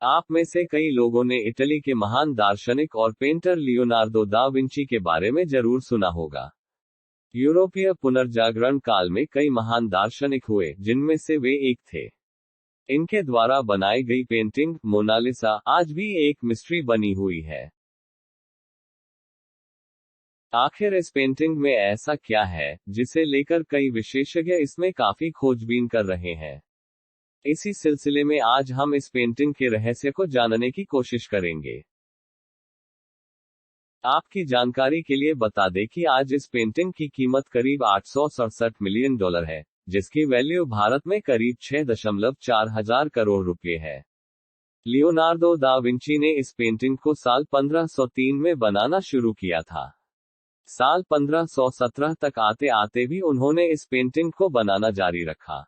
आप में से कई लोगों ने इटली के महान दार्शनिक और पेंटर लियोनार्दो दा विंची के बारे में जरूर सुना होगा। यूरोपीय पुनर्जागरण काल में कई महान दार्शनिक हुए, जिनमें से वे एक थे। इनके द्वारा बनाई गई पेंटिंग मोनालिसा आज भी एक मिस्ट्री बनी हुई है। आखिर इस पेंटिंग में ऐसा क्या है जिसे लेकर कई विशेषज्ञ इसमें काफी खोजबीन कर रहे हैं। इसी सिलसिले में आज हम इस पेंटिंग के रहस्य को जानने की कोशिश करेंगे। आपकी जानकारी के लिए बता दें कि आज इस पेंटिंग की कीमत करीब $867 मिलियन है, जिसकी वैल्यू भारत में करीब 6.4 हजार करोड़ रुपए है। लियोनार्दो दा विंची ने इस पेंटिंग को साल 1503 में बनाना शुरू किया था। साल 1517 तक आते आते भी उन्होंने इस पेंटिंग को बनाना जारी रखा।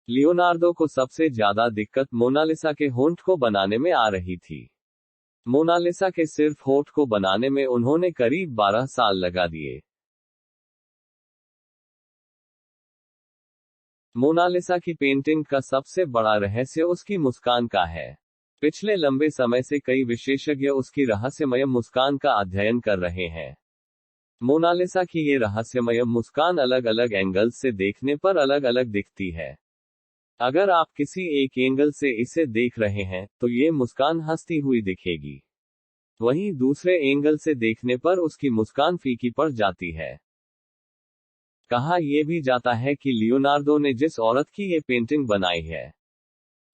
लियोनार्दो को सबसे ज्यादा दिक्कत मोनालिसा के होंठ को बनाने में आ रही थी। मोनालिसा के सिर्फ होंठ को बनाने में उन्होंने करीब 12 साल लगा दिए। मोनालिसा की पेंटिंग का सबसे बड़ा रहस्य उसकी मुस्कान का है। पिछले लंबे समय से कई विशेषज्ञ उसकी रहस्यमय मुस्कान का अध्ययन कर रहे हैं। मोनालिसा की ये रहस्यमय मुस्कान अलग अलग एंगल से देखने पर अलग अलग दिखती है। अगर आप किसी एक एंगल से इसे देख रहे हैं, तो ये मुस्कान हंसती हुई दिखेगी। वहीं दूसरे एंगल से देखने पर उसकी मुस्कान फीकी पड़ जाती है। कहा यह भी जाता है कि लियोनार्दो ने जिस औरत की ये पेंटिंग बनाई है,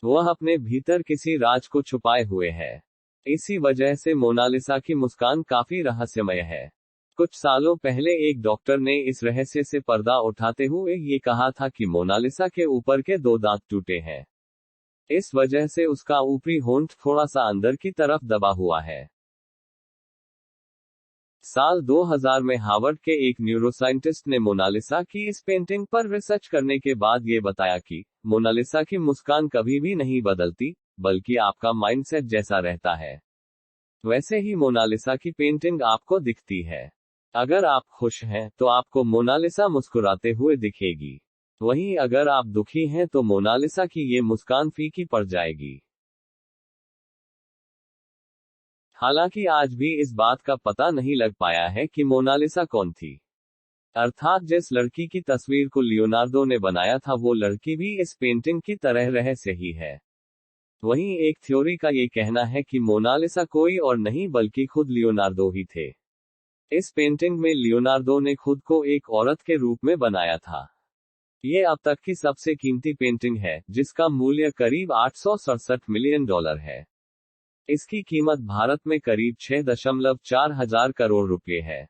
वह अपने भीतर किसी राज को छुपाए हुए है। इसी वजह से मोनालिसा की मुस्कान काफी रहस्यमय है। कुछ सालों पहले एक डॉक्टर ने इस रहस्य से पर्दा उठाते हुए ये कहा था कि मोनालिसा के ऊपर के 2 दांत टूटे हैं। इस वजह से उसका ऊपरी होंठ थोड़ा सा अंदर की तरफ दबा हुआ है। साल 2000 में हार्वर्ड के एक न्यूरोसाइंटिस्ट ने मोनालिसा की इस पेंटिंग पर रिसर्च करने के बाद ये बताया कि मोनालिसा की मुस्कान कभी भी नहीं बदलती, बल्कि आपका माइंडसेट जैसा रहता है, वैसे ही मोनालिसा की पेंटिंग आपको दिखती है। अगर आप खुश हैं, तो आपको मोनालिसा मुस्कुराते हुए दिखेगी। वहीं अगर आप दुखी हैं, तो मोनालिसा की ये मुस्कान फीकी पड़ जाएगी। हालांकि आज भी इस बात का पता नहीं लग पाया है कि मोनालिसा कौन थी। अर्थात जिस लड़की की तस्वीर को लियोनार्दो ने बनाया था, वो लड़की भी इस पेंटिंग की तरह रहस्य ही है। वहीं एक थ्योरी का ये कहना है कि मोनालिसा कोई और नहीं बल्कि खुद लियोनार्दो ही थे। इस पेंटिंग में लियोनार्दो ने खुद को एक औरत के रूप में बनाया था। ये अब तक की सबसे कीमती पेंटिंग है, जिसका मूल्य करीब $867 मिलियन है। इसकी कीमत भारत में करीब 6.4 हजार करोड़ रुपए है।